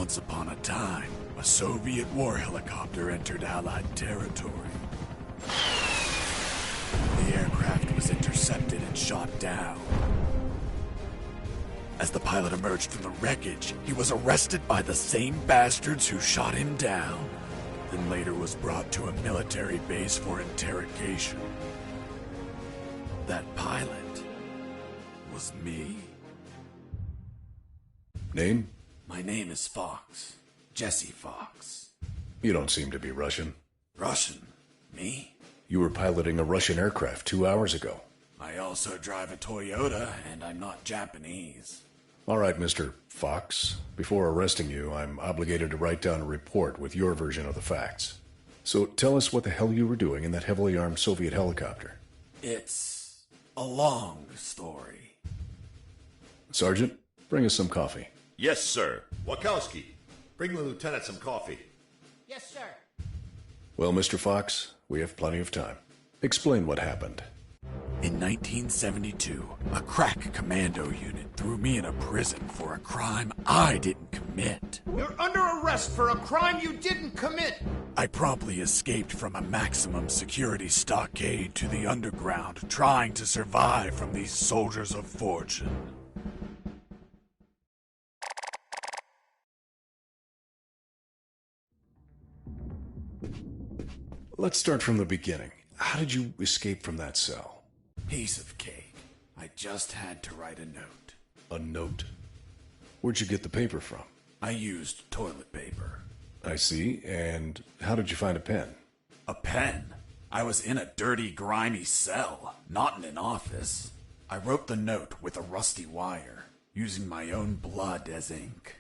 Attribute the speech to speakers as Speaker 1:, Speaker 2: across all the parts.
Speaker 1: Once upon a time, a Soviet war helicopter entered Allied territory. The aircraft was intercepted and shot down. As the pilot emerged from the wreckage, he was arrested by the same bastards who shot him down, then later was brought to a military base for interrogation. That pilot was me.
Speaker 2: Name?
Speaker 1: My name is Fox. Jesse Fox.
Speaker 2: You don't seem to be Russian.
Speaker 1: Russian? Me?
Speaker 2: You were piloting a Russian aircraft 2 hours ago.
Speaker 1: I also drive a Toyota, and I'm not Japanese.
Speaker 2: All right, Mr. Fox. Before arresting you, I'm obligated to write down a report with your version of the facts. So tell us what the hell you were doing in that heavily armed Soviet helicopter.
Speaker 1: It's a long story.
Speaker 2: Sergeant, bring us some coffee.
Speaker 3: Yes, sir. Wachowski, bring the lieutenant some coffee.
Speaker 4: Yes, sir.
Speaker 2: Well, Mr. Fox, we have plenty of time. Explain what happened.
Speaker 1: In 1972, a crack commando unit threw me in a prison for a crime I didn't commit.
Speaker 4: You're under arrest for a crime you didn't commit.
Speaker 1: I promptly escaped from a maximum security stockade to the underground, trying to survive from these soldiers of fortune.
Speaker 2: Let's start from the beginning. How did you escape from that cell?
Speaker 1: Piece of cake. I just had to write a note.
Speaker 2: A note? Where'd you get the paper from?
Speaker 1: I used toilet paper.
Speaker 2: I see. And how did you find a pen?
Speaker 1: A pen? I was in a dirty, grimy cell, not in an office. I wrote the note with a rusty wire, using my own blood as ink.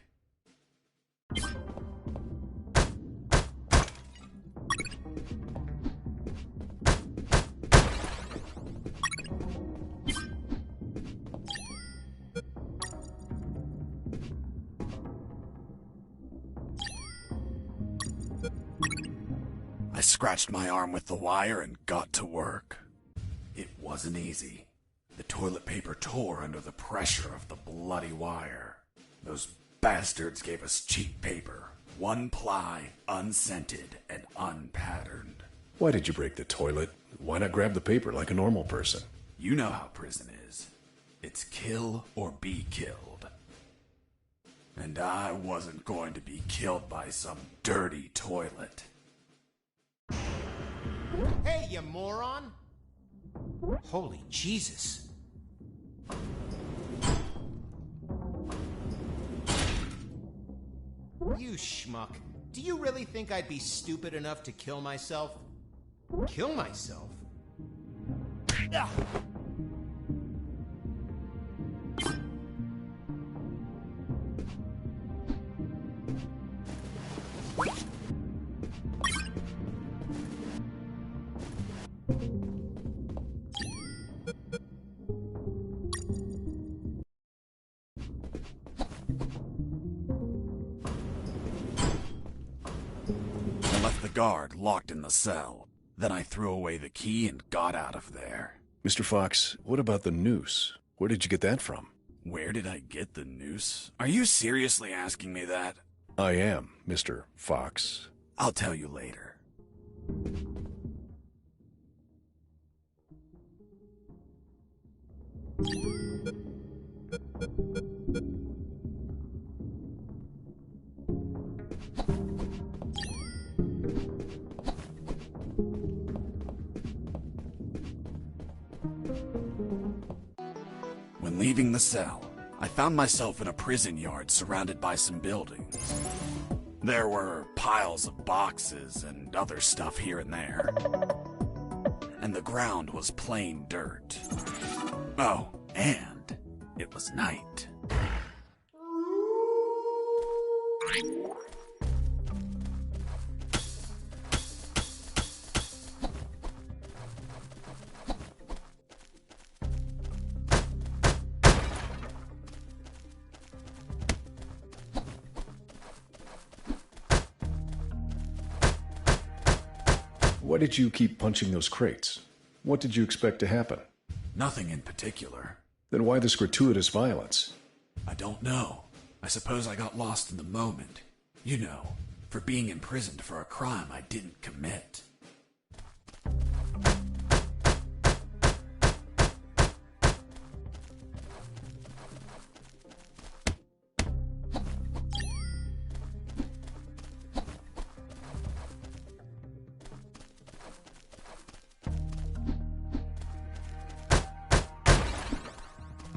Speaker 1: I scratched my arm with the wire and got to work. It wasn't easy. The toilet paper tore under the pressure of the bloody wire. Those bastards gave us cheap paper, one ply, unscented, and unpatterned.
Speaker 2: Why did you break the toilet? Why not grab the paper like a normal person?
Speaker 1: You know how prison is. It's kill or be killed. And I wasn't going to be killed by some dirty toilet.
Speaker 4: Hey, you moron! Holy Jesus. You schmuck. Do you really think I'd be stupid enough to kill myself? Kill myself? Ah.
Speaker 1: I left the guard locked in the cell. Then I threw away the key and got out of there.
Speaker 2: Mr. Fox, what about the noose? Where did you get that from?
Speaker 1: Where did I get the noose? Are you seriously asking me that?
Speaker 2: I am, Mr. Fox.
Speaker 1: I'll tell you later. When leaving the cell, I found myself in a prison yard surrounded by some buildings. There were piles of boxes and other stuff here and there. And the ground was plain dirt. Oh, and it was night.
Speaker 2: Why did you keep punching those crates? What did you expect to happen?
Speaker 1: Nothing in particular.
Speaker 2: Then why this gratuitous violence?
Speaker 1: I don't know. I suppose I got lost in the moment. You know, for being imprisoned for a crime I didn't commit.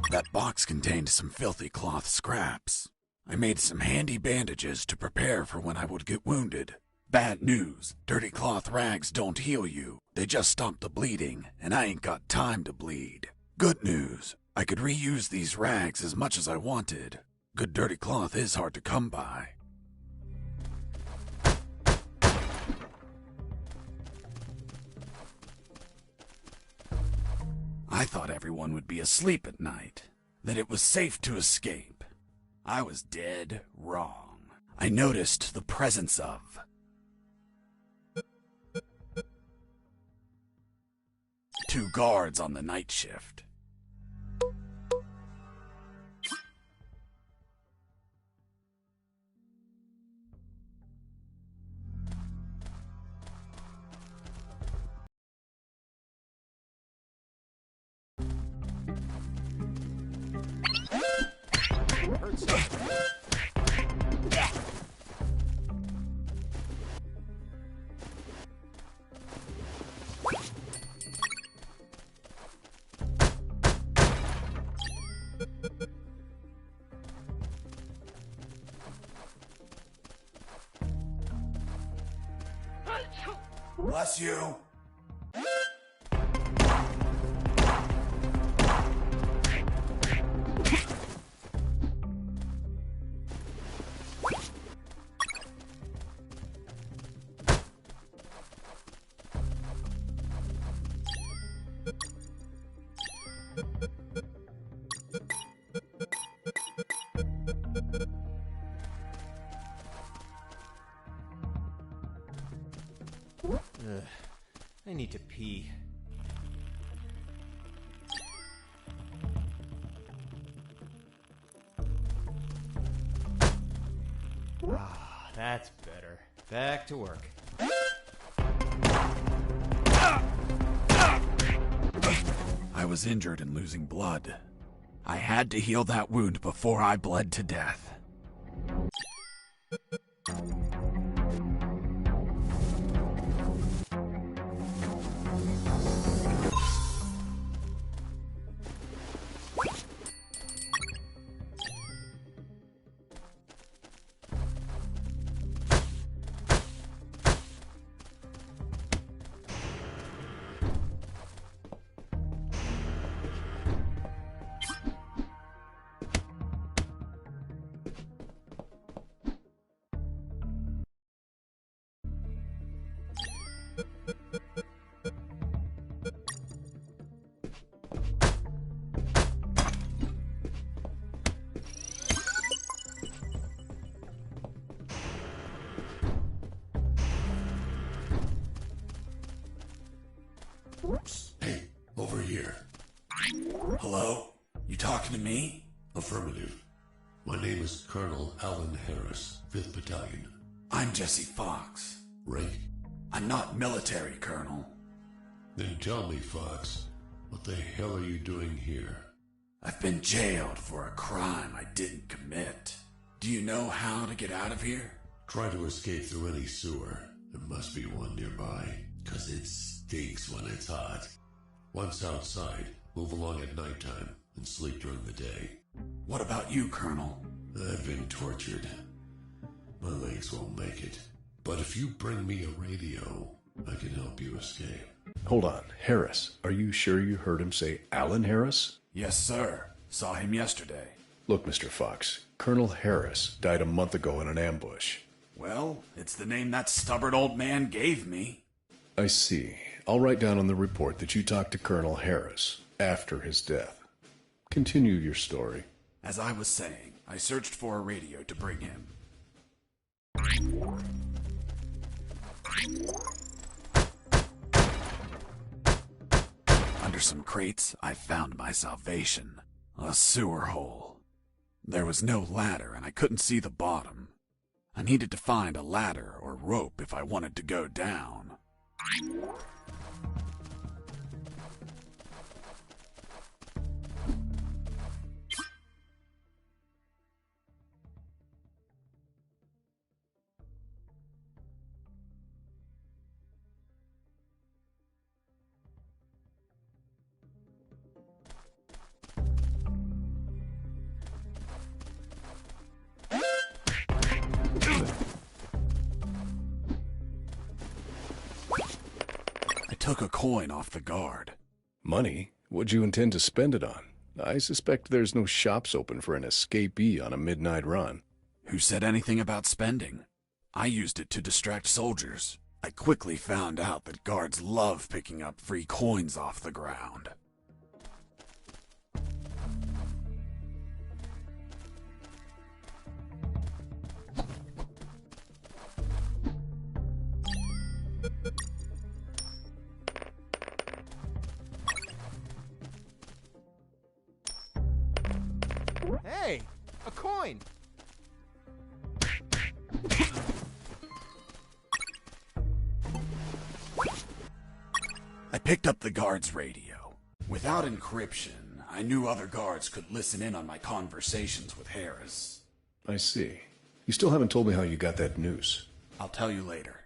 Speaker 1: That box contained some filthy cloth scraps. I made some handy bandages to prepare for when I would get wounded. Bad news, dirty cloth rags don't heal you. They just stop the bleeding, and I ain't got time to bleed. Good news, I could reuse these rags as much as I wanted. Good dirty cloth is hard to come by. I thought everyone would be asleep at night, that it was safe to escape. I was dead wrong. I noticed the presence of 2 guards on the night shift. Bless you.
Speaker 4: I need to pee. Ah, that's better. Back to work.
Speaker 1: I was injured and losing blood. I had to heal that wound before I bled to death.
Speaker 3: Hey, over here.
Speaker 1: Hello? You talking to me?
Speaker 3: Affirmative. My name is Colonel Alan Harris, 5th Battalion.
Speaker 1: I'm Jesse Fox.
Speaker 3: Rank?
Speaker 1: I'm not military, Colonel.
Speaker 3: Then tell me, Fox, what the hell are you doing here?
Speaker 1: I've been jailed for a crime I didn't commit. Do you know how to get out of here?
Speaker 3: Try to escape through any sewer. There must be one nearby, 'cause it stinks when it's hot. Once outside, move along at nighttime and sleep during the day.
Speaker 1: What about you, Colonel?
Speaker 3: I've been tortured. My legs won't make it. But if you bring me a radio, I can help you escape.
Speaker 2: Hold on. Harris, are you sure you heard him say Alan Harris?
Speaker 1: Yes, sir. Saw him yesterday.
Speaker 2: Look, Mr. Fox, Colonel Harris died a month ago in an ambush.
Speaker 1: Well, it's the name that stubborn old man gave me.
Speaker 2: I see. I'll write down on the report that you talked to Colonel Harris after his death. Continue your story.
Speaker 1: As I was saying, I searched for a radio to bring him. Under some crates, I found my salvation. A sewer hole. There was no ladder and I couldn't see the bottom. I needed to find a ladder or rope if I wanted to go down. I took a coin off the guard.
Speaker 2: Money? What'd you intend to spend it on? I suspect there's no shops open for an escapee on a midnight run.
Speaker 1: Who said anything about spending? I used it to distract soldiers. I quickly found out that guards love picking up free coins off the ground.
Speaker 4: Hey, a coin!
Speaker 1: I picked up the guard's radio. Without encryption, I knew other guards could listen in on my conversations with Harris.
Speaker 2: I see. You still haven't told me how you got that noose.
Speaker 1: I'll tell you later.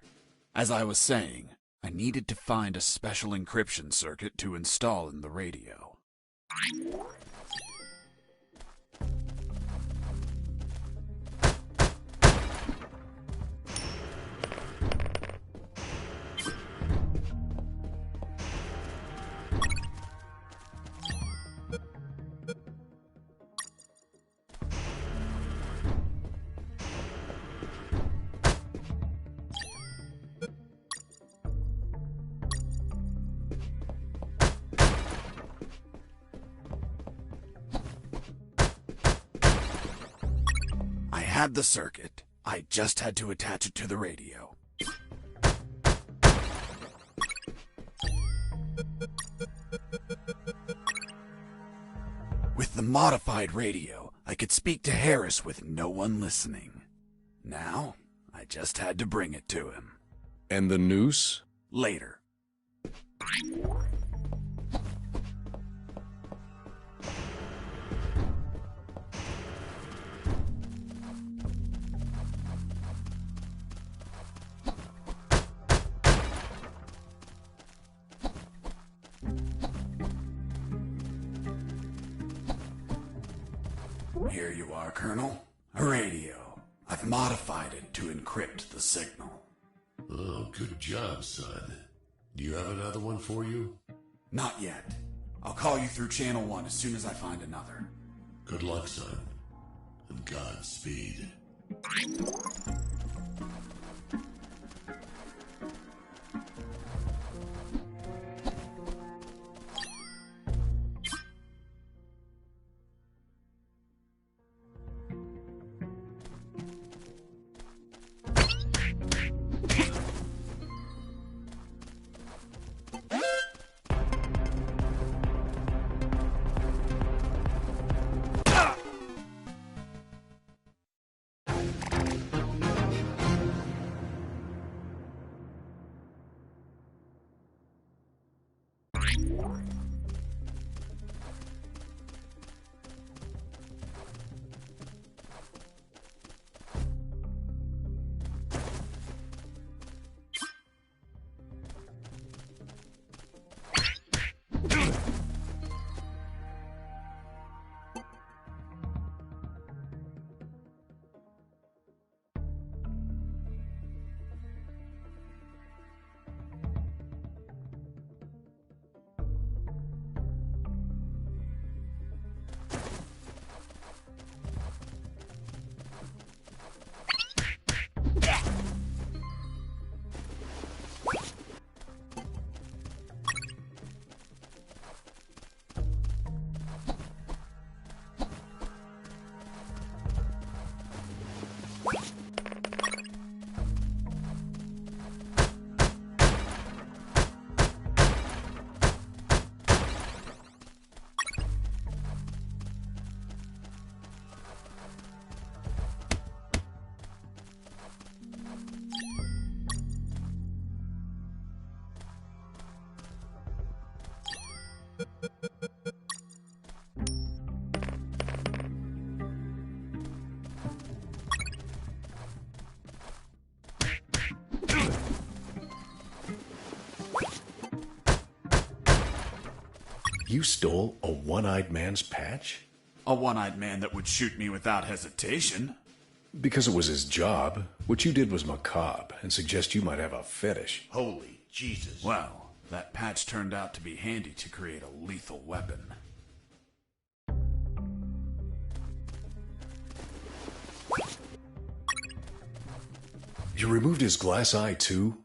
Speaker 1: As I was saying, I needed to find a special encryption circuit to install in the radio. I had the circuit. I just had to attach it to the radio. With the modified radio, I could speak to Harris with no one listening. Now, I just had to bring it to him.
Speaker 2: And the noose?
Speaker 1: Later. Here you are, Colonel. A radio. I've modified it to encrypt the signal.
Speaker 3: Oh, good job, son. Do you have another one for you?
Speaker 1: Not yet. I'll call you through Channel 1 as soon as I find another.
Speaker 3: Good luck, son. And Godspeed.
Speaker 2: You stole a one-eyed man's patch?
Speaker 1: A one-eyed man that would shoot me without hesitation.
Speaker 2: Because it was his job. What you did was macabre and suggest you might have a fetish.
Speaker 3: Holy Jesus.
Speaker 1: Well, that patch turned out to be handy to create a lethal weapon.
Speaker 2: You removed his glass eye too?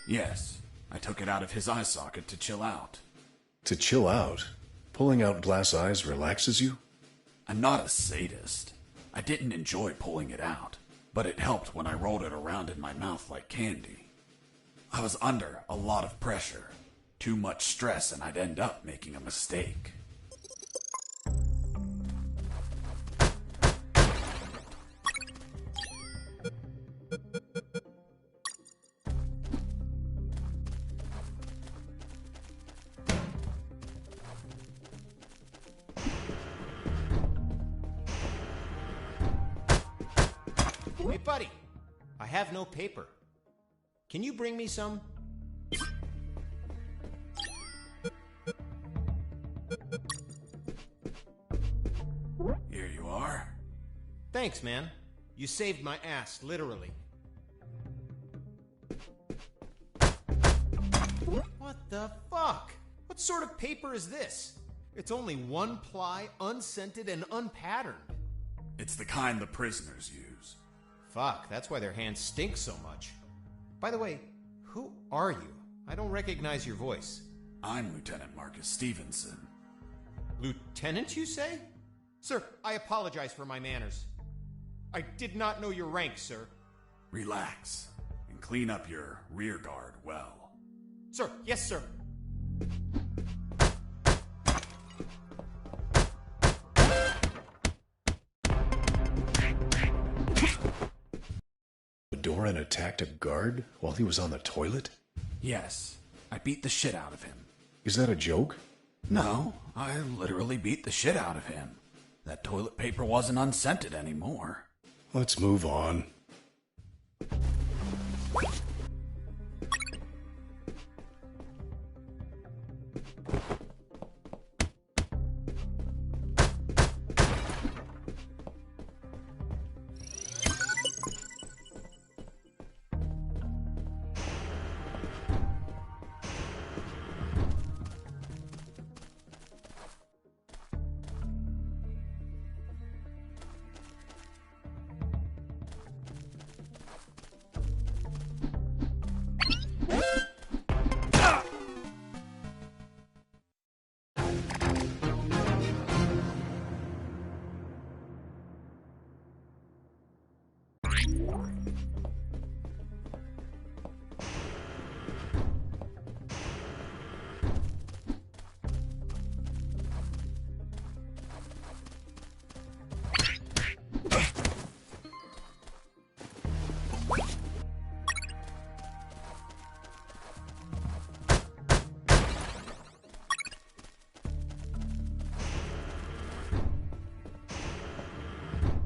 Speaker 1: Yes, I took it out of his eye socket to chill out.
Speaker 2: To chill out? Pulling out glass eyes relaxes you?
Speaker 1: I'm not a sadist. I didn't enjoy pulling it out, but it helped when I rolled it around in my mouth like candy. I was under a lot of pressure, too much stress, and I'd end up making a mistake.
Speaker 4: Hey, buddy. I have no paper. Can you bring me some?
Speaker 1: Here you are.
Speaker 4: Thanks, man. You saved my ass, literally. What the fuck? What sort of paper is this? It's only one ply, unscented, and unpatterned.
Speaker 1: It's the kind the prisoners use.
Speaker 4: Fuck, that's why their hands stink so much. By the way, who are you? I don't recognize your voice.
Speaker 1: I'm Lieutenant Marcus Stevenson.
Speaker 4: Lieutenant, you say? Sir, I apologize for my manners. I did not know your rank, sir.
Speaker 1: Relax and clean up your rear guard well.
Speaker 4: Sir, yes, sir.
Speaker 2: The door and attacked a guard while he was on the toilet?
Speaker 1: Yes, I beat the shit out of him.
Speaker 2: Is that a joke?
Speaker 1: No, I literally beat the shit out of him. That toilet paper wasn't unscented anymore.
Speaker 2: Let's move on.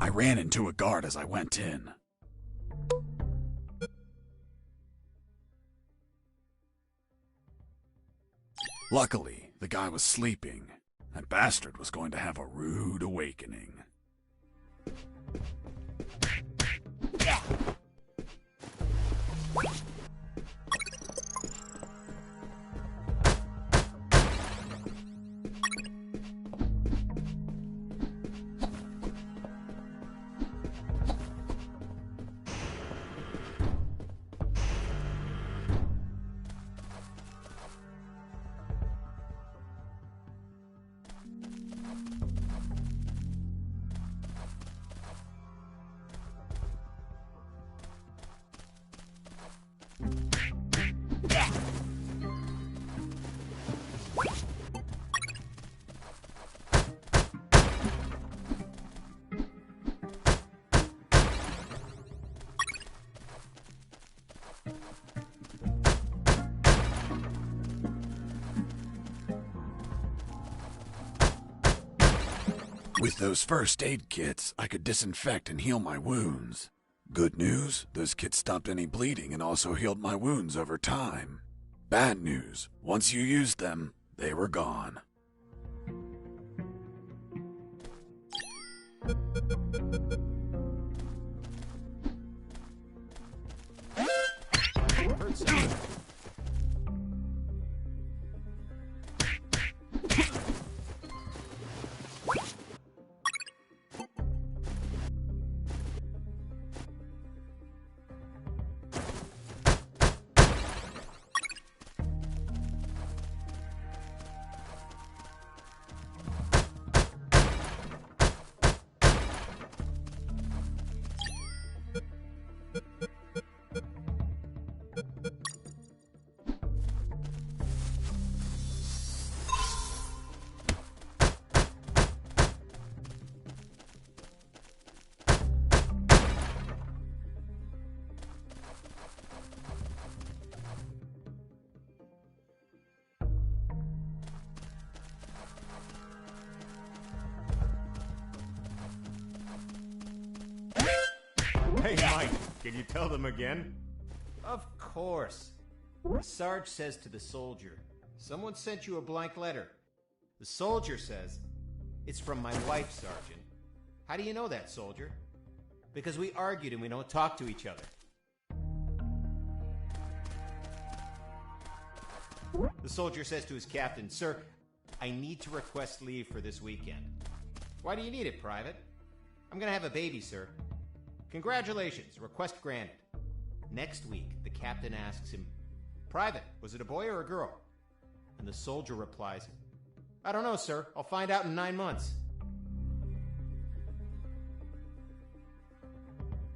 Speaker 1: I ran into a guard as I went in. Luckily, the guy was sleeping. That bastard was going to have a rude awakening. With those first aid kits, I could disinfect and heal my wounds. Good news, this kit stopped any bleeding and also healed my wounds over time. Bad news, once you used them, they were gone.
Speaker 4: Heard something. Hey, Mike, can you tell them again? Of course. The Sarge says to the soldier, someone sent you a blank letter. The soldier says, it's from my wife, Sergeant. How do you know that, soldier? Because we argued and we don't talk to each other. The soldier says to his captain, sir, I need to request leave for this weekend. Why do you need it, Private? I'm gonna have a baby, sir. Congratulations, request granted. Next week, the captain asks him, Private, was it a boy or a girl? And the soldier replies, I don't know, sir. I'll find out in 9 months.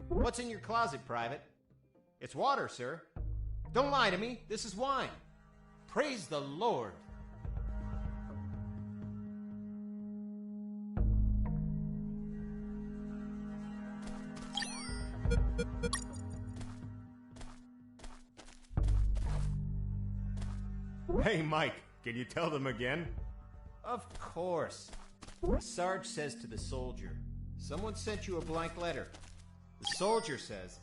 Speaker 4: What's in your closet, Private? It's water, sir. Don't lie to me. This is wine. Praise the Lord. Hey, Mike, can you tell them again? Of course. The Sarge says to the soldier, someone sent you a blank letter. The soldier says,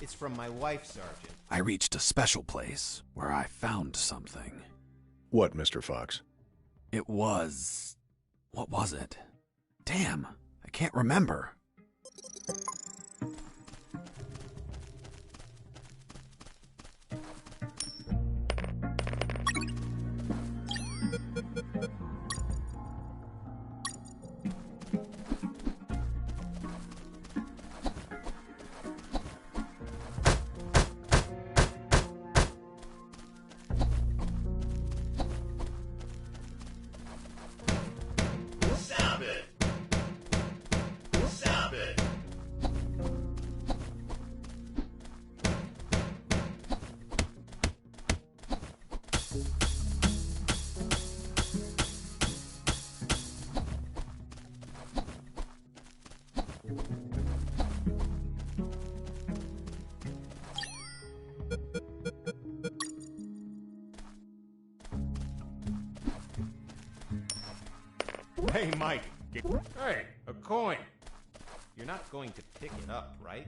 Speaker 4: it's from my wife, Sergeant.
Speaker 1: I reached a special place where I found something.
Speaker 2: What, Mr. Fox?
Speaker 1: It was... what was it? Damn, I can't remember.
Speaker 3: Stop it! Stop it!
Speaker 4: Hey, Mike. Hey, a coin. You're not going to pick it up, right?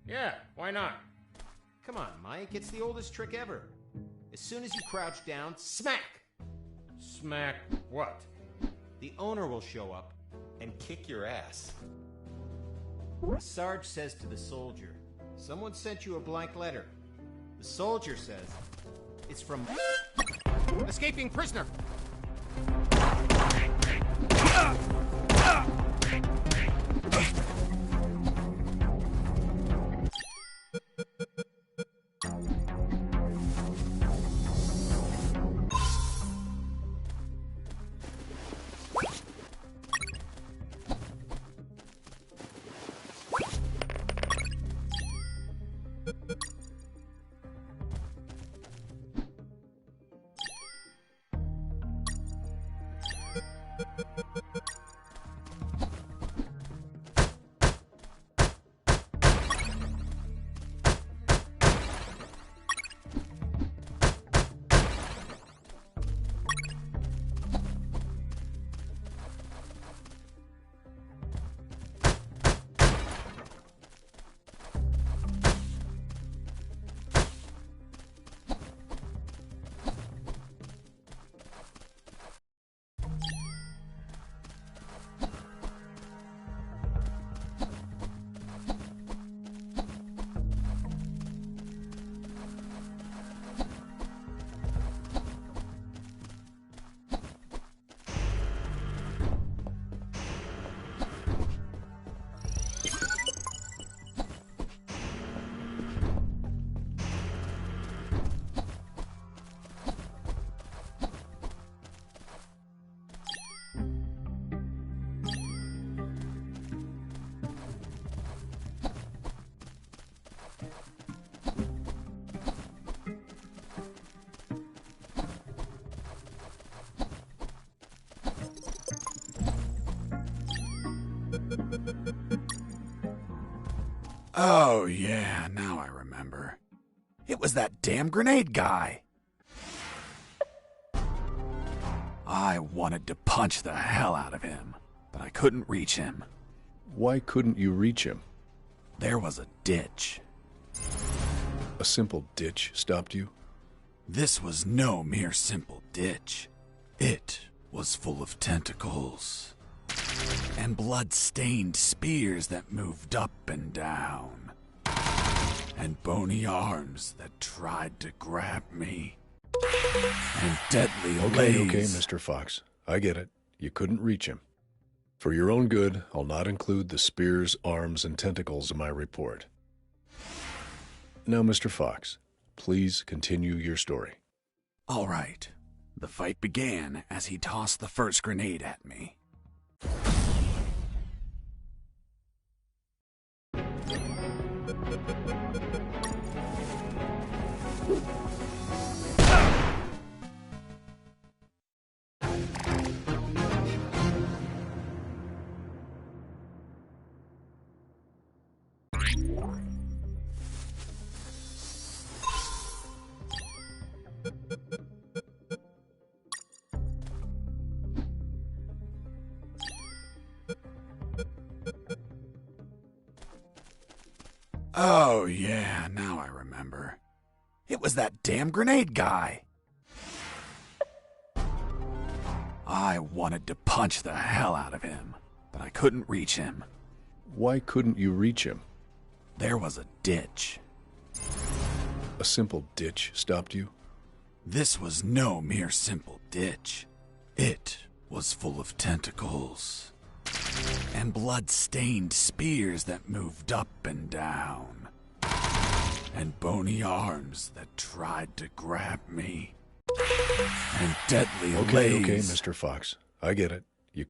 Speaker 4: Yeah, why not? Come on, Mike. It's the oldest trick ever. As soon as you crouch down, smack! Smack what? The owner will show up and kick your ass. The Sarge says to the soldier, someone sent you a blank letter. The soldier says, it's from... escaping prisoner!
Speaker 1: Oh, yeah, now I remember. It was that damn grenade guy. I wanted to punch the hell out of him, but I couldn't reach him.
Speaker 2: Why couldn't you reach him?
Speaker 1: There was a ditch.
Speaker 2: A simple ditch stopped you?
Speaker 1: This was no mere simple ditch. It was full of tentacles and blood-stained spears that moved up and down, and bony arms that tried to grab me, and deadly
Speaker 2: Okay,
Speaker 1: lays.
Speaker 2: Mr. Fox. I get it. You couldn't reach him. For your own good, I'll not include the spears, arms, and tentacles in my report. Now, Mr. Fox, please continue your story.
Speaker 1: All right. The fight began as he tossed the first grenade at me. Oh, yeah, now I remember. It was that damn grenade guy. I wanted to punch the hell out of him, but I couldn't reach him.
Speaker 2: Why couldn't you reach him?
Speaker 1: There was a ditch.
Speaker 2: A simple ditch stopped you?
Speaker 1: This was no mere simple ditch. It was full of tentacles and blood-stained spears that moved up and down, and bony arms that tried to grab me, and deadly lays.
Speaker 2: Okay, Mr. Fox. I get it. You...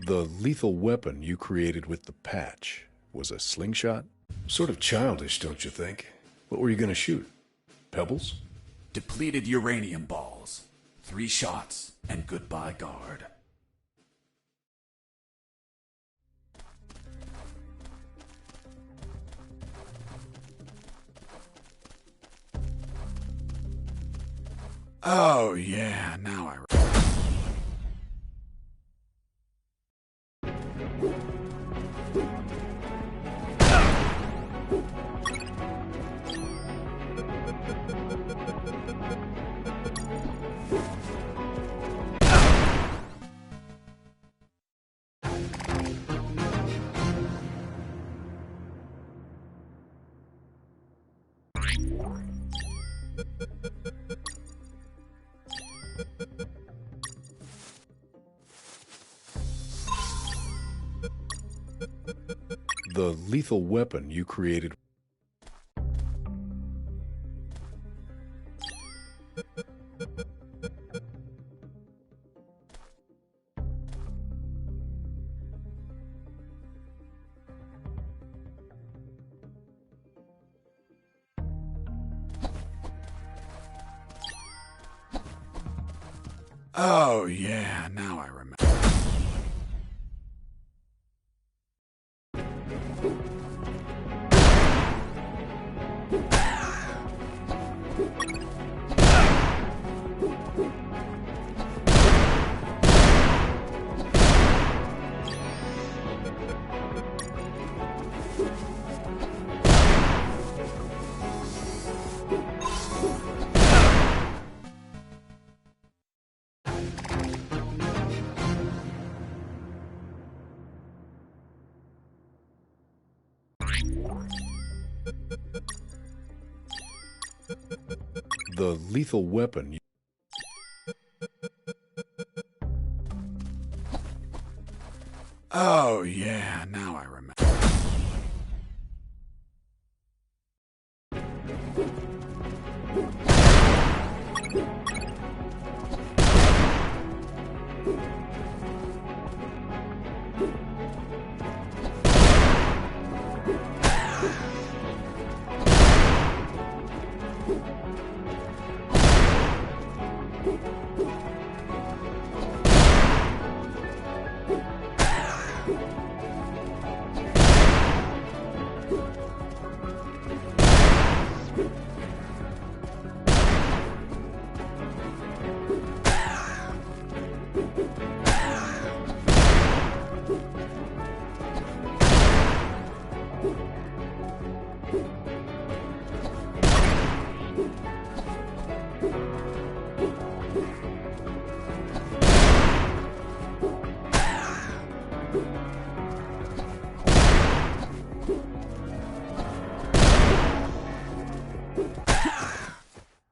Speaker 2: The lethal weapon you created with the patch was a slingshot? Sort of childish, don't you think? What were you going to shoot? Pebbles?
Speaker 1: Depleted uranium balls. 3 shots, and goodbye, guard. Oh, yeah, now I...
Speaker 2: The lethal weapon you created...
Speaker 1: Oh, yeah, now I remember.
Speaker 2: The lethal weapon.
Speaker 1: Oh, yeah, now I remember.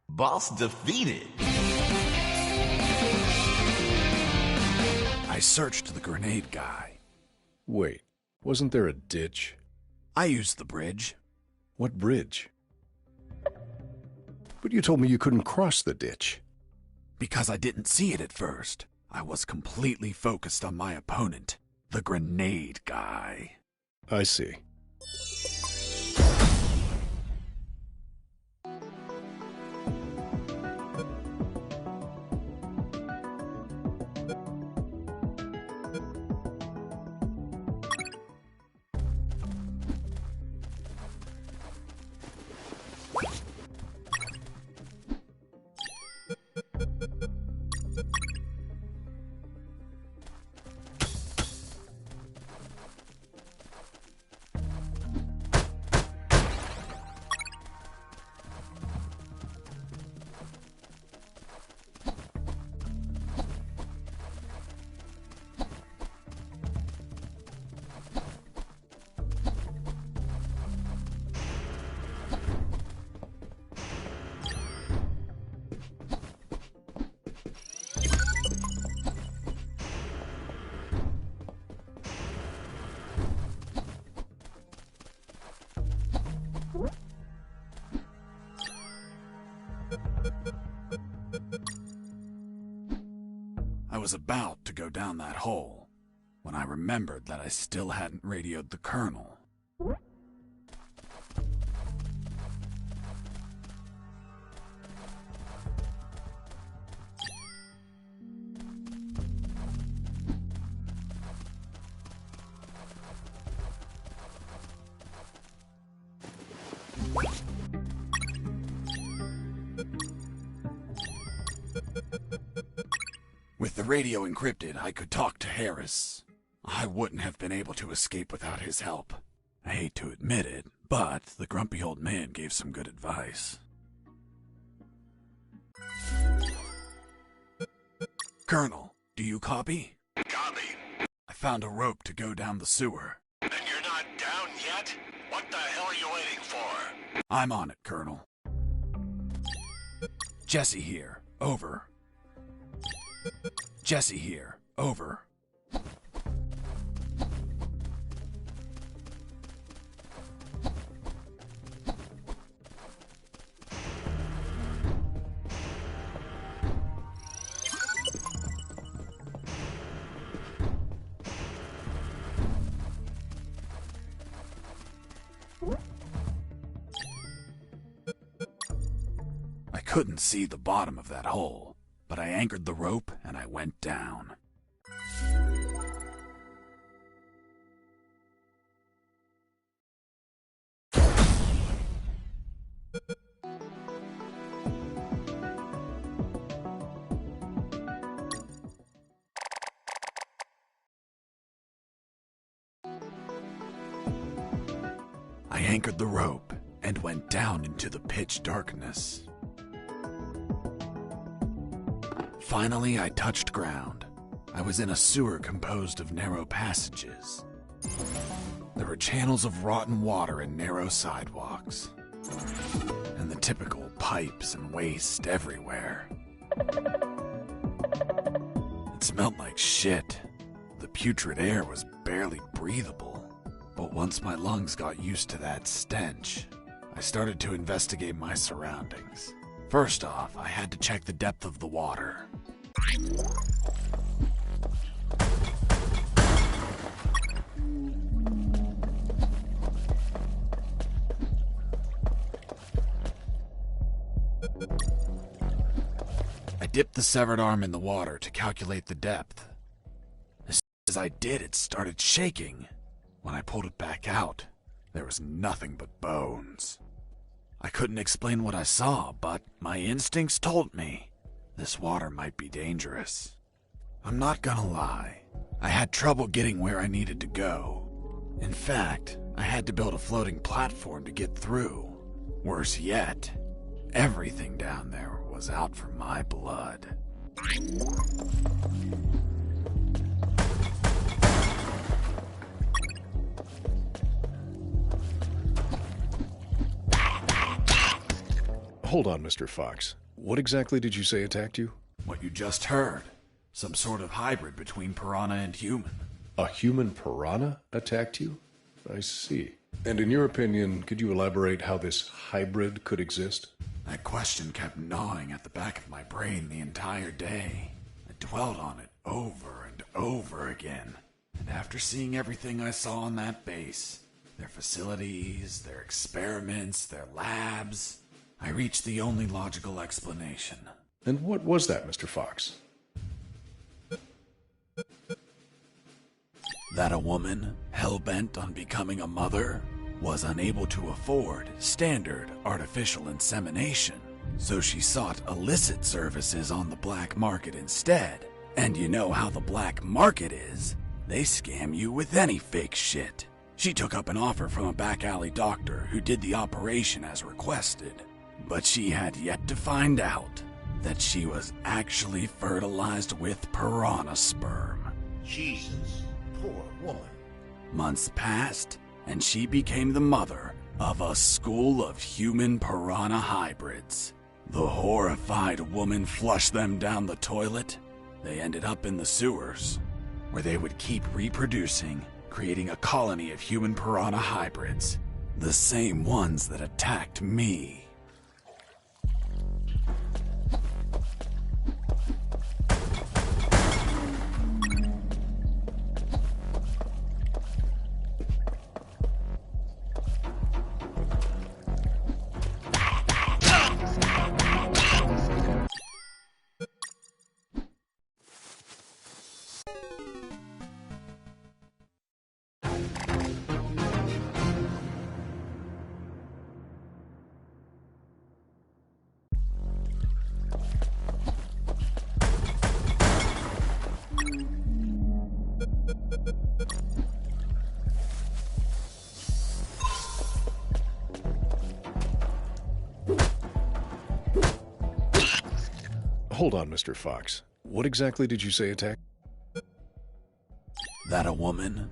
Speaker 5: Boss defeated.
Speaker 1: I searched the grenade guy.
Speaker 2: Wait, wasn't there a ditch?
Speaker 1: I used the bridge.
Speaker 2: What bridge? But you told me you couldn't cross the ditch.
Speaker 1: Because I didn't see it at first. I was completely focused on my opponent, the grenade guy.
Speaker 2: I see.
Speaker 1: I was about to go down that hole when I remembered that I still hadn't radioed the colonel. With the radio encrypted, I could talk to Harris. I wouldn't have been able to escape without his help. I hate to admit it, but the grumpy old man gave some good advice. Colonel, do you copy?
Speaker 3: Copy.
Speaker 1: I found a rope to go down the sewer.
Speaker 3: And you're not down yet? What the hell are you waiting for?
Speaker 1: I'm on it, Colonel. Jesse here. Over. Jesse here. Over. I couldn't see the bottom of that hole, but I anchored the rope and I went down. I anchored the rope and went down into the pitch darkness. Finally, I touched ground. I was in a sewer composed of narrow passages. There were channels of rotten water and narrow sidewalks. And the typical pipes and waste everywhere. It smelled like shit. The putrid air was barely breathable. But once my lungs got used to that stench, I started to investigate my surroundings. First off, I had to check the depth of the water. I dipped the severed arm in the water to calculate the depth. As soon as I did, it started shaking. When I pulled it back out, there was nothing but bones. I couldn't explain what I saw, but my instincts told me this water might be dangerous. I'm not gonna lie, I had trouble getting where I needed to go. In fact, I had to build a floating platform to get through. Worse yet, everything down there was out for my blood.
Speaker 2: Hold on, Mr. Fox. What exactly did you say attacked you?
Speaker 1: What you just heard. Some sort of hybrid between piranha and human.
Speaker 2: A human piranha attacked you? I see. And in your opinion, could you elaborate how this hybrid could exist?
Speaker 1: That question kept gnawing at the back of my brain the entire day. I dwelled on it over and over again. And after seeing everything I saw on that base, their facilities, their experiments, their labs, I reached the only logical explanation.
Speaker 2: And what was that, Mr. Fox?
Speaker 1: That a woman, hell-bent on becoming a mother, was unable to afford standard artificial insemination, so she sought illicit services on the black market instead. And you know how the black market is. They scam you with any fake shit. She took up an offer from a back alley doctor who did the operation as requested, but she had yet to find out that she was actually fertilized with piranha sperm.
Speaker 3: Jesus, poor woman.
Speaker 1: Months passed, and she became the mother of a school of human piranha hybrids. The horrified woman flushed them down the toilet. They ended up in the sewers, where they would keep reproducing, creating a colony of human piranha hybrids, the same ones that attacked me.
Speaker 2: Hold on, Mr. Fox. What exactly did you say attacked?
Speaker 1: That a woman.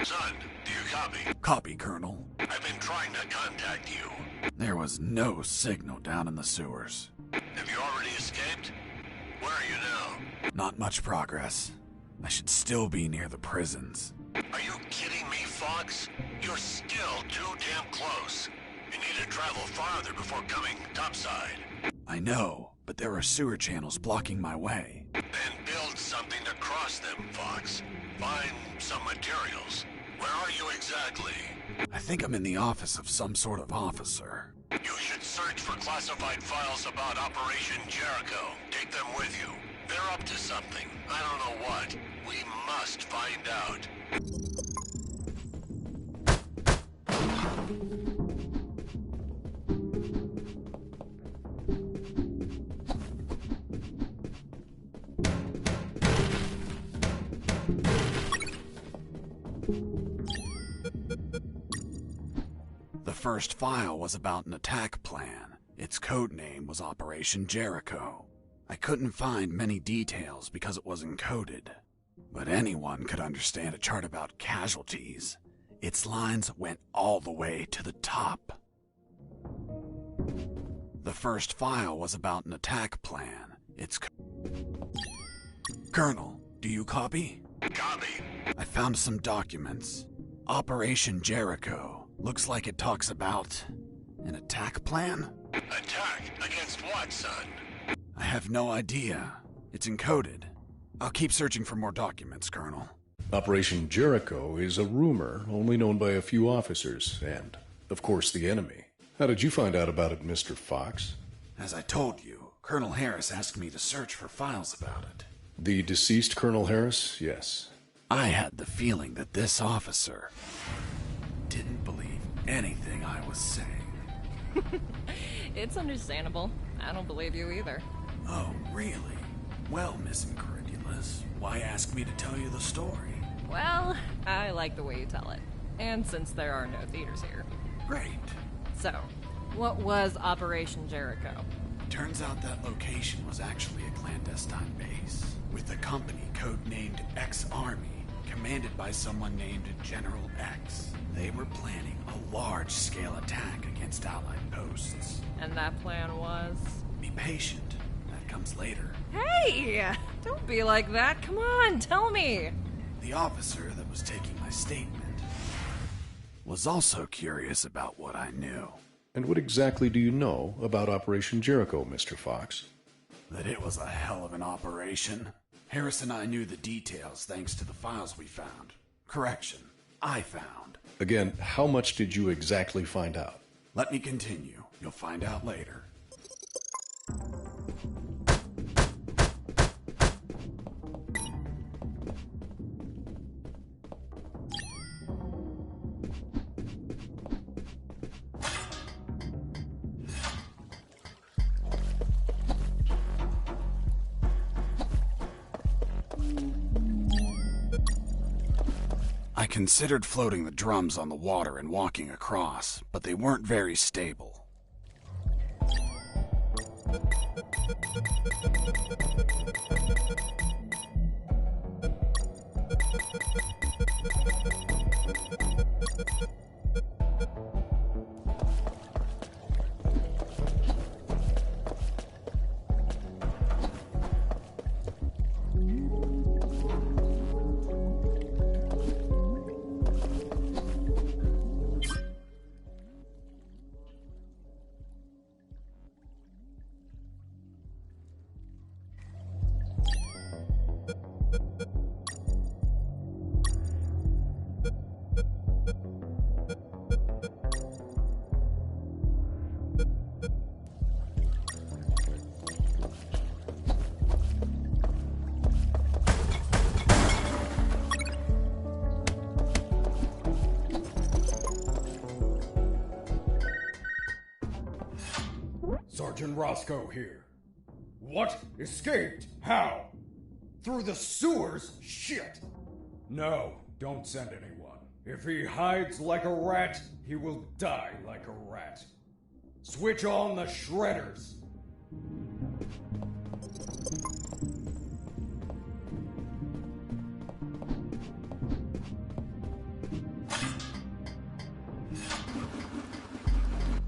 Speaker 3: Son, do you copy?
Speaker 1: Copy, Colonel.
Speaker 3: I've been trying to contact you.
Speaker 1: There was no signal down in the sewers.
Speaker 3: Have you already escaped? Where are you now?
Speaker 1: Not much progress. I should still be near the prisons.
Speaker 3: Are you kidding me, Fox? You're still too damn close. You need to travel farther before coming topside.
Speaker 1: I know, but there are sewer channels blocking my way.
Speaker 3: Then build something to cross them, Fox. Find some materials. Where are you exactly?
Speaker 1: I think I'm in the office of some sort of officer.
Speaker 3: You should search for classified files about Operation Jericho. Take them with you. They're up to something. I don't know what. We must find out.
Speaker 1: The first file was about an attack plan. Its code name was Operation Jericho. I couldn't find many details because it was encoded, but anyone could understand a chart about casualties. Its lines went all the way to the top. The first file was about an attack plan. Colonel, do you copy?
Speaker 3: Copy.
Speaker 1: I found some documents. Operation Jericho. Looks like it talks about an attack plan?
Speaker 3: Attack? Against what, son?
Speaker 1: I have no idea. It's encoded. I'll keep searching for more documents, Colonel.
Speaker 2: Operation Jericho is a rumor only known by a few officers and, of course, the enemy. How did you find out about it, Mr. Fox?
Speaker 1: As I told you, Colonel Harris asked me to search for files about it.
Speaker 2: The deceased Colonel Harris? Yes.
Speaker 1: I had the feeling that this officer didn't believe anything I was saying.
Speaker 5: It's understandable. I don't believe you either.
Speaker 1: Oh, really? Well, Miss Incredulous, why ask me to tell you the story?
Speaker 5: Well, I like the way you tell it. And since there are no theaters here.
Speaker 1: Great.
Speaker 5: So, what was Operation Jericho?
Speaker 1: Turns out that location was actually a clandestine base, with a company codenamed X-Army, commanded by someone named General X. They were planning a large-scale attack against Allied posts.
Speaker 5: And that plan was?
Speaker 1: Be patient. That comes later.
Speaker 5: Hey! Don't be like that. Come on, tell me.
Speaker 1: The officer that was taking my statement was also curious about what I knew.
Speaker 2: And what exactly do you know about Operation Jericho, Mr. Fox?
Speaker 1: That it was a hell of an operation. Harris and I knew the details thanks to the files we found. Correction, I found.
Speaker 2: Again, how much did you exactly find out?
Speaker 1: Let me continue. You'll find out later. I considered floating the drums on the water and walking across, but they weren't very stable.
Speaker 6: Sergeant Roscoe here. What? Escaped? How? Through the sewers? Shit! No, don't send anyone. If he hides like a rat, he will die like a rat. Switch on the shredders.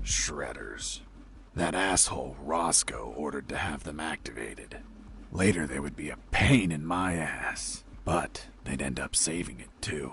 Speaker 1: Shredders. That asshole Roscoe ordered to have them activated. Later they would be a pain in my ass, but they'd end up saving it too.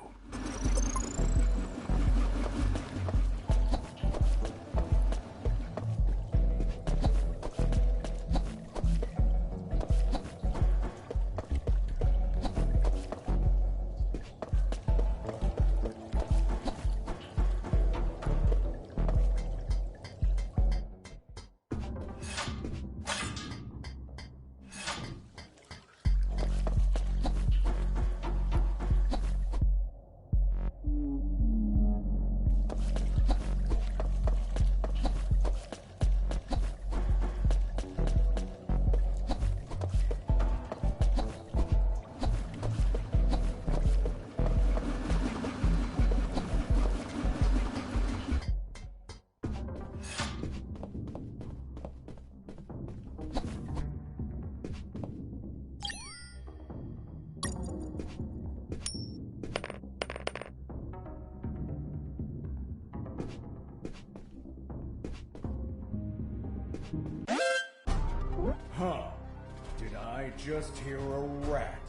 Speaker 6: just hear a rat.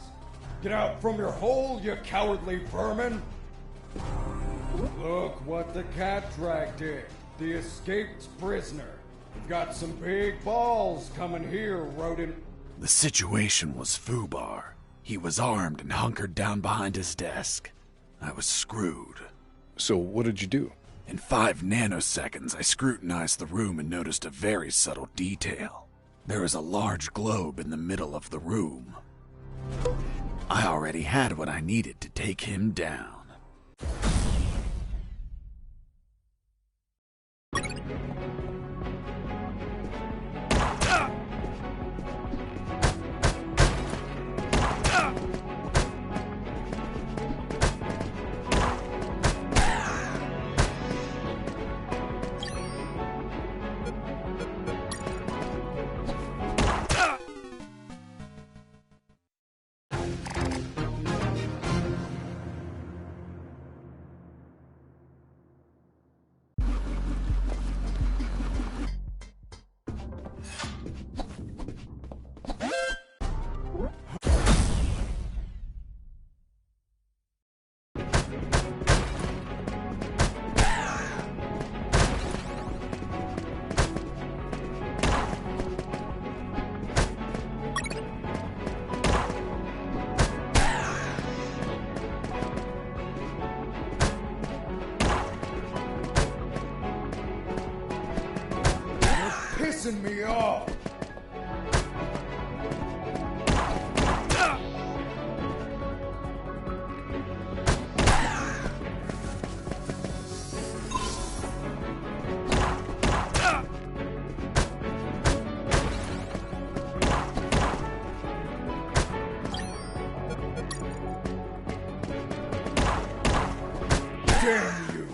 Speaker 6: Get out from your hole, you cowardly vermin! Look what the cat dragged in. The escaped prisoner. We've got some big balls coming here, rodent.
Speaker 1: The situation was foobar. He was armed and hunkered down behind his desk. I was screwed.
Speaker 2: So what did you do?
Speaker 1: In 5 nanoseconds, I scrutinized the room and noticed a very subtle detail. There was a large globe in the middle of the room. I already had what I needed to take him down.
Speaker 6: Pissing me off! Damn you!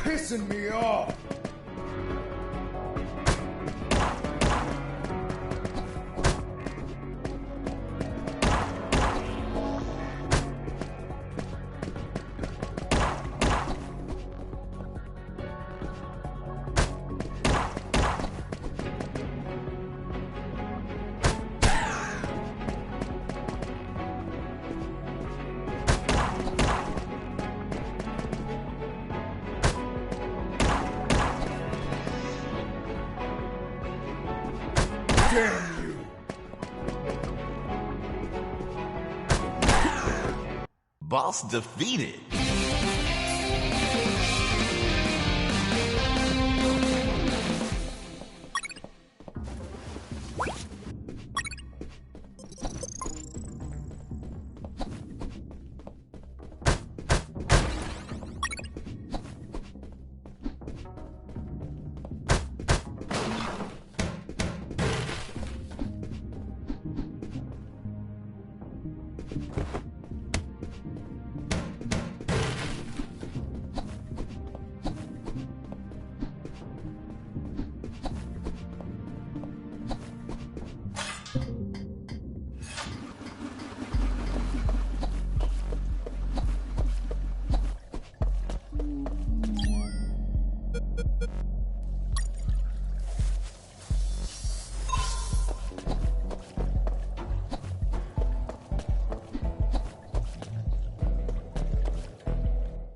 Speaker 6: Pissing me off! Damn you!
Speaker 7: Boss defeated.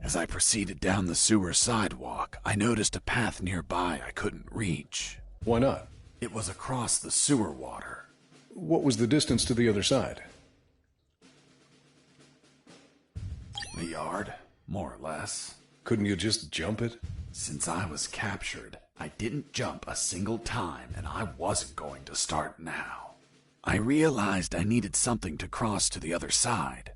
Speaker 1: As I proceeded down the sewer sidewalk, I noticed a path nearby I couldn't reach.
Speaker 2: Why not?
Speaker 1: It was across the sewer water.
Speaker 2: What was the distance to the other side?
Speaker 1: A yard, more or less.
Speaker 2: Couldn't you just jump it?
Speaker 1: Since I was captured, I didn't jump a single time, and I wasn't going to start now. I realized I needed something to cross to the other side.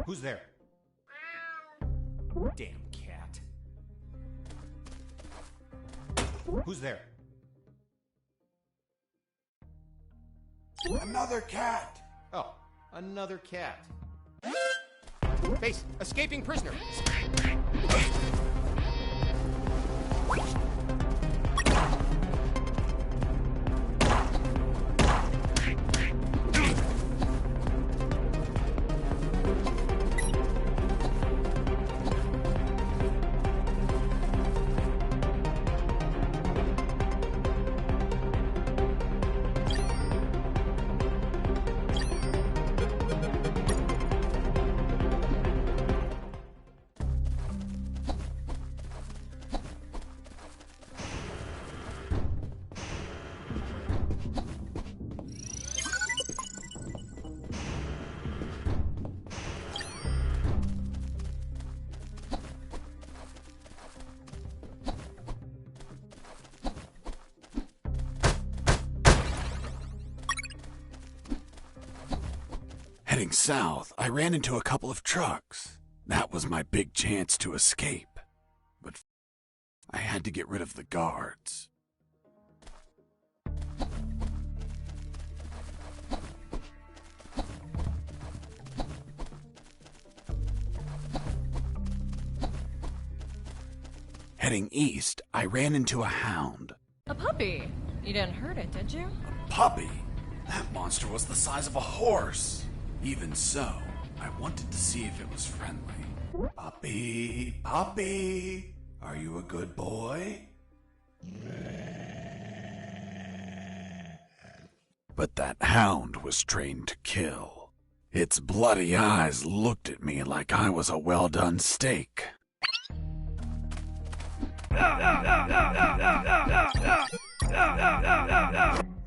Speaker 4: Who's there? Damn cat. Who's there?
Speaker 1: Another cat!
Speaker 4: Oh, another cat. Base, escaping prisoner.
Speaker 1: Heading south, I ran into a couple of trucks. That was my big chance to escape. But I had to get rid of the guards. Heading east, I ran into a hound.
Speaker 5: A puppy. You didn't hurt it, did you?
Speaker 1: A puppy? That monster was the size of a horse. Even so, I wanted to see if it was friendly. Puppy, puppy, are you a good boy? But that hound was trained to kill. Its bloody eyes looked at me like I was a well-done steak.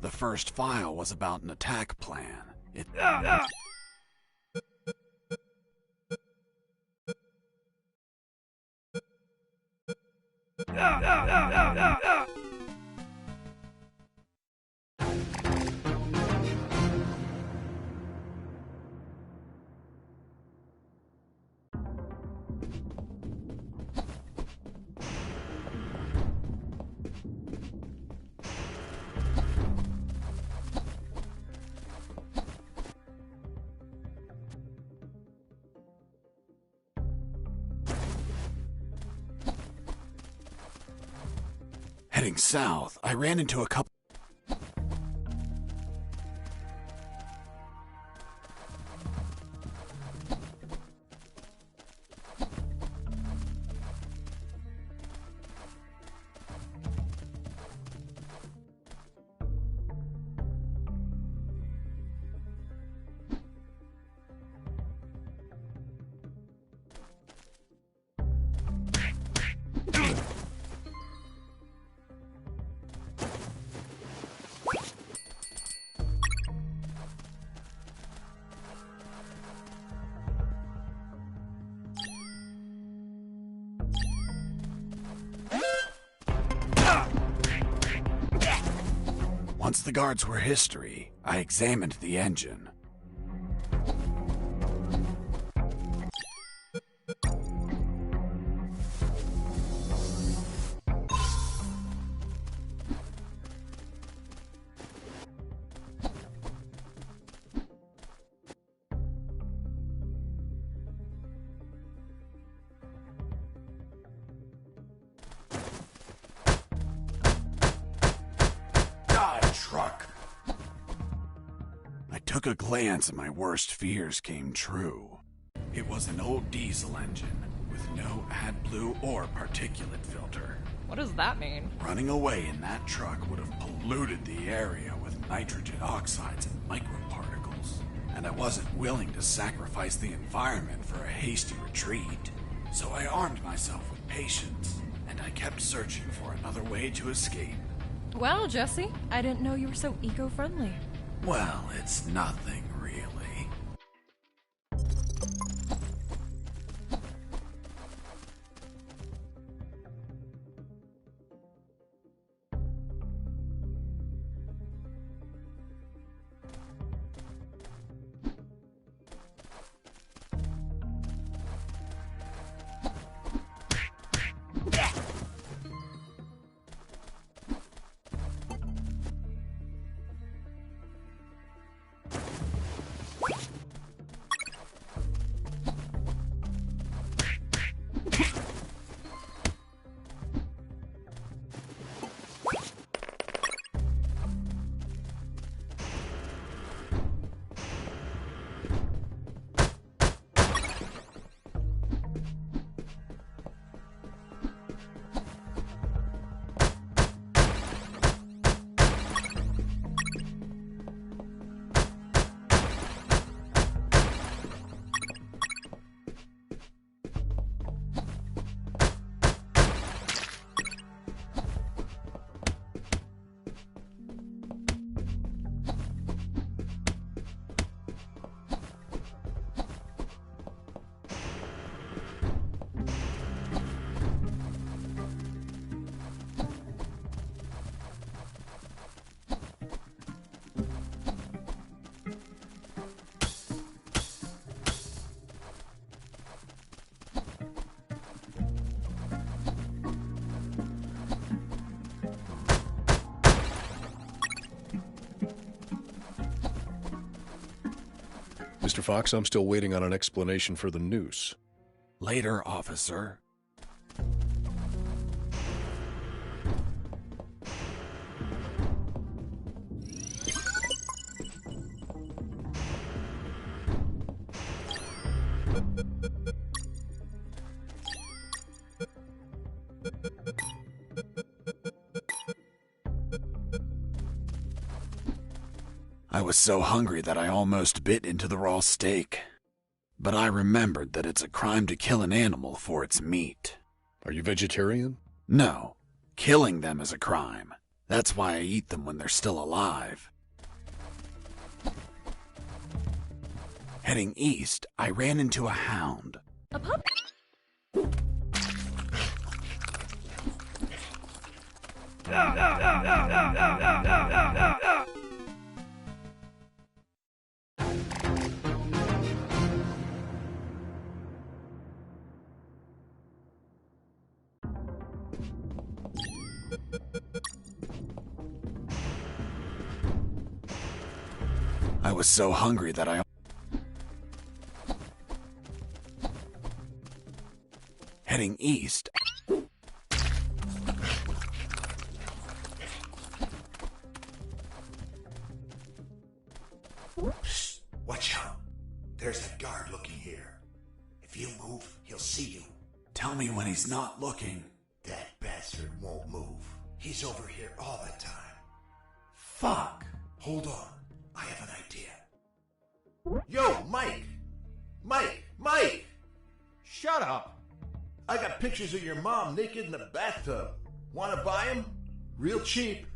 Speaker 1: The first file was about an attack plan. Heading south, I ran into a couple. Once the guards were history, I examined the engine. took a glance and my worst fears came true. It was an old diesel engine with no AdBlue or particulate filter.
Speaker 5: What does that mean?
Speaker 1: Running away in that truck would have polluted the area with nitrogen oxides and microparticles, and I wasn't willing to sacrifice the environment for a hasty retreat. So I armed myself with patience, and I kept searching for another way to escape.
Speaker 5: Well, Jesse, I didn't know you were so eco-friendly.
Speaker 1: Well, it's nothing really.
Speaker 2: Mr. Fox, I'm still waiting on an explanation for the noose.
Speaker 1: Later, officer. I was so hungry that I almost bit into the raw steak. But I remembered that it's a crime to kill an animal for its meat.
Speaker 2: Are you vegetarian?
Speaker 1: No, killing them is a crime. That's why I eat them when they're still alive. Heading east, I ran into a hound.
Speaker 5: A pup?
Speaker 1: I was so hungry that I... Heading east...
Speaker 8: Shh, watch out. There's a guard looking here. If you move, he'll see you.
Speaker 1: Tell me when he's not looking.
Speaker 8: That bastard won't move. He's over here all the time.
Speaker 1: Fuck.
Speaker 8: Hold on. I have an idea. Yo, Mike! Mike!
Speaker 4: Shut up!
Speaker 8: I got pictures of your mom naked in the bathtub. Wanna buy them? Real cheap.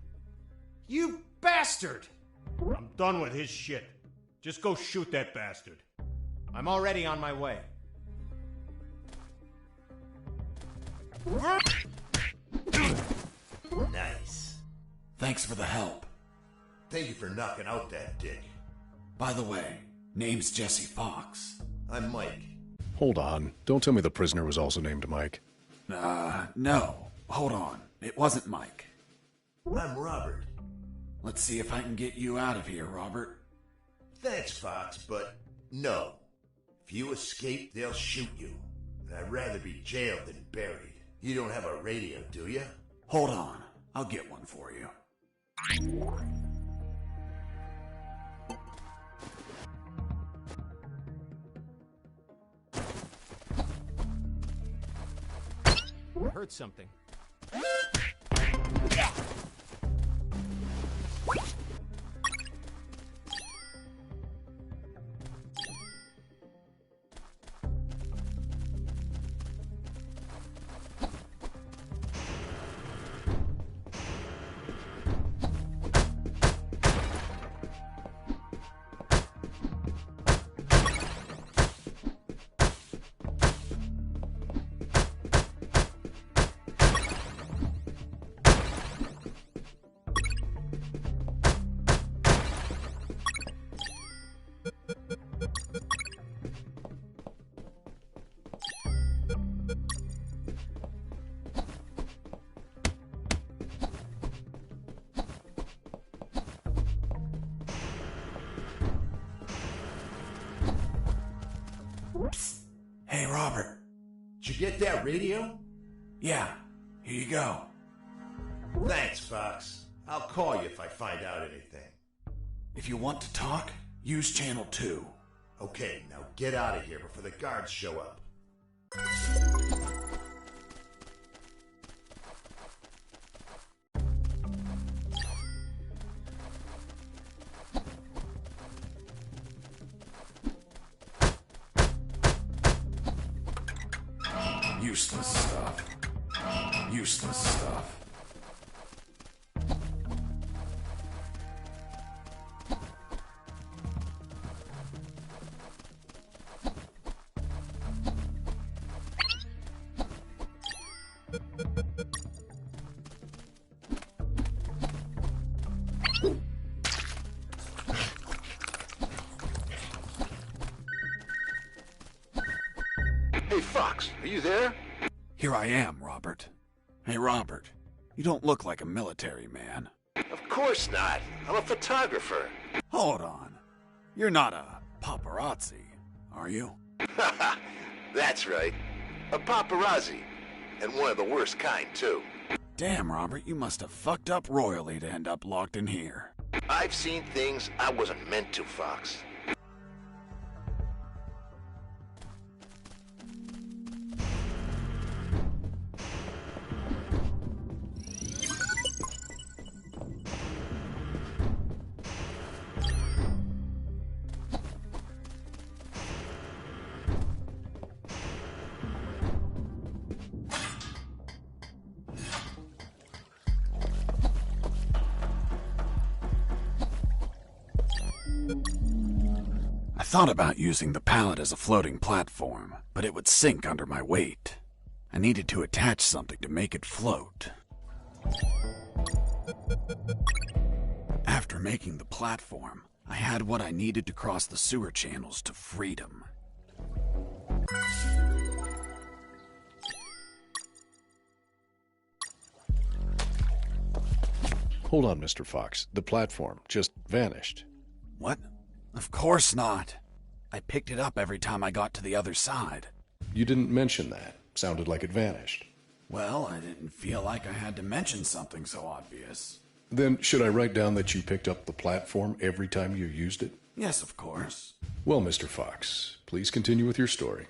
Speaker 4: You bastard! I'm done with his shit. Just go shoot that bastard. I'm already on my way.
Speaker 8: Nice.
Speaker 1: Thanks for the help.
Speaker 8: Thank you for knocking out that dick.
Speaker 1: By the way, name's Jesse Fox.
Speaker 8: I'm Mike.
Speaker 2: Hold on. Don't tell me the prisoner was also named Mike.
Speaker 1: No. Hold on. It wasn't Mike.
Speaker 8: I'm Robert.
Speaker 1: Let's see if I can get you out of here, Robert.
Speaker 8: Thanks, Fox, but no. If you escape, they'll shoot you. And I'd rather be jailed than buried. You don't have a radio, do you?
Speaker 1: Hold on. I'll get one for you.
Speaker 4: heard something.
Speaker 1: Hey, Robert.
Speaker 8: Did you get that radio?
Speaker 1: Yeah, here you go.
Speaker 8: Thanks, Fox. I'll call you if I find out anything.
Speaker 1: If you want to talk, use channel 2.
Speaker 8: Okay, now get out of here before the guards show up.
Speaker 1: Useless stuff. Useless stuff.
Speaker 9: Hey, Fox, are you there?
Speaker 1: Here I am, Robert. Hey, Robert, you don't look like a military man.
Speaker 9: Of course not. I'm a photographer.
Speaker 1: Hold on. You're not a paparazzi, are you?
Speaker 9: That's right. A paparazzi. And one of the worst kind, too.
Speaker 1: Damn, Robert, you must have fucked up royally to end up locked in here.
Speaker 9: I've seen things I wasn't meant to, Fox.
Speaker 1: I thought about using the pallet as a floating platform, but it would sink under my weight. I needed to attach something to make it float. After making the platform, I had what I needed to cross the sewer channels to freedom.
Speaker 2: Hold on, Mr. Fox. The platform just vanished.
Speaker 1: What? Of course not. I picked it up every time I got to the other side.
Speaker 2: You didn't mention that. Sounded like it vanished.
Speaker 1: Well, I didn't feel like I had to mention something so obvious.
Speaker 2: Then should I write down that you picked up the platform every time you used it?
Speaker 1: Yes, of course.
Speaker 2: Well, Mr. Fox, please continue with your story.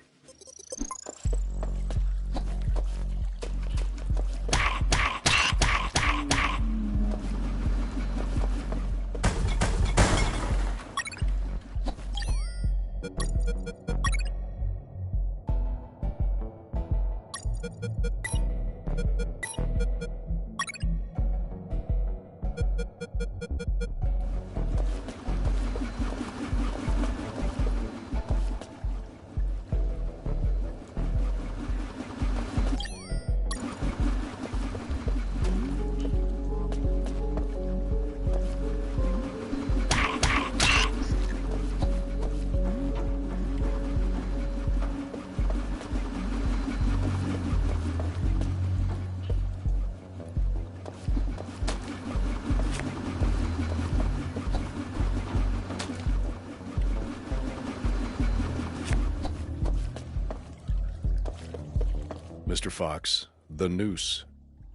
Speaker 2: Mr. Fox, the noose.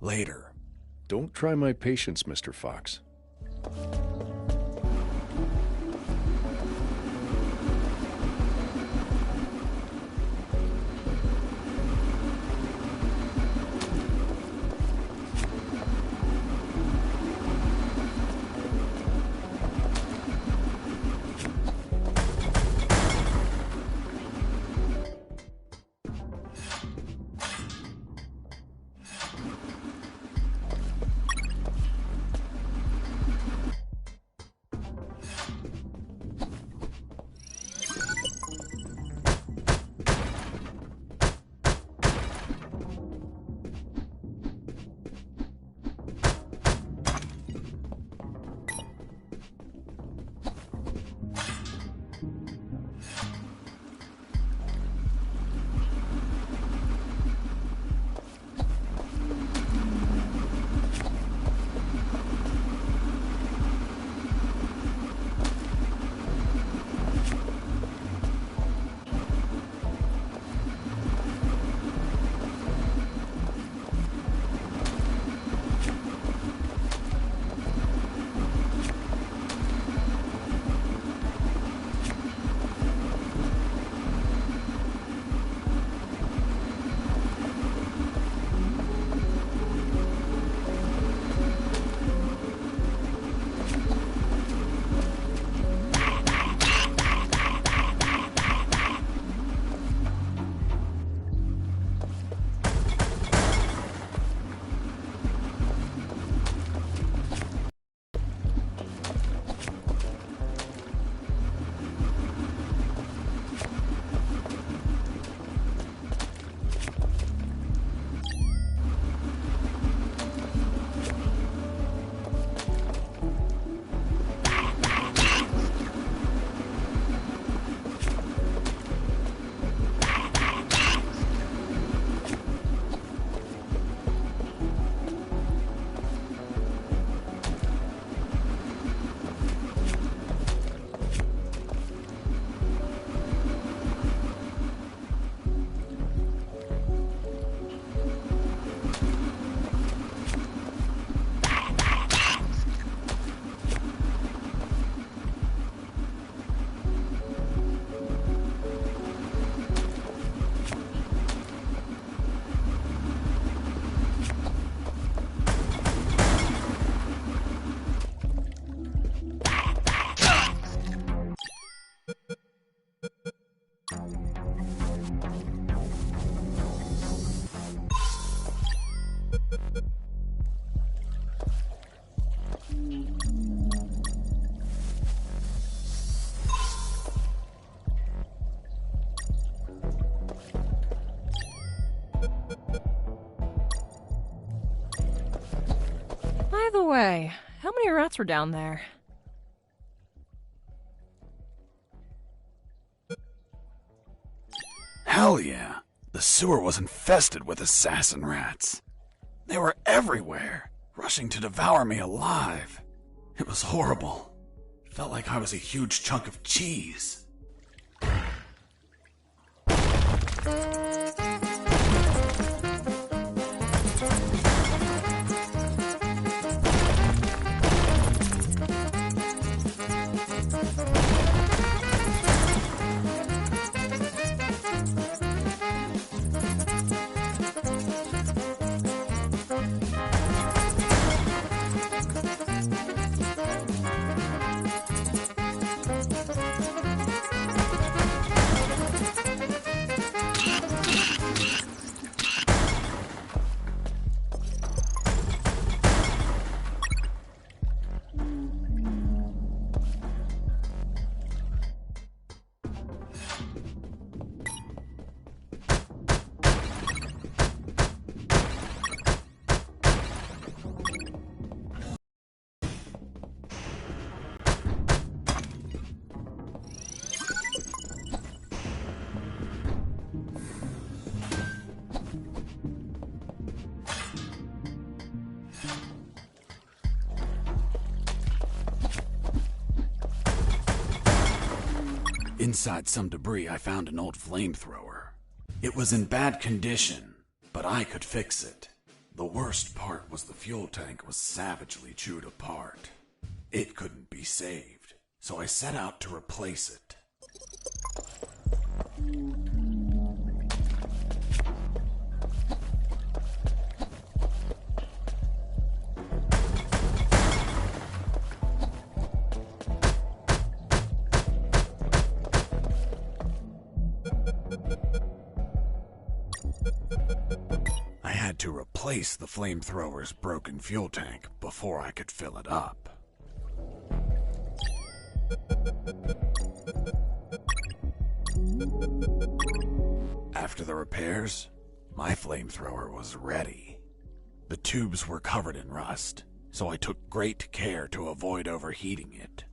Speaker 1: Later.
Speaker 2: Don't try my patience, Mr. Fox.
Speaker 5: way, how many rats were down there?
Speaker 1: Hell yeah. The sewer was infested with assassin rats. They were everywhere, rushing to devour me alive. It was horrible. Felt like I was a huge chunk of cheese. Inside some debris, I found an old flamethrower. It was in bad condition, but I could fix it. The worst part was the fuel tank was savagely chewed apart. It couldn't be saved, so I set out to replace it. I had to replace the flamethrower's broken fuel tank before I could fill it up. After the repairs, my flamethrower was ready. The tubes were covered in rust, so I took great care to avoid overheating it.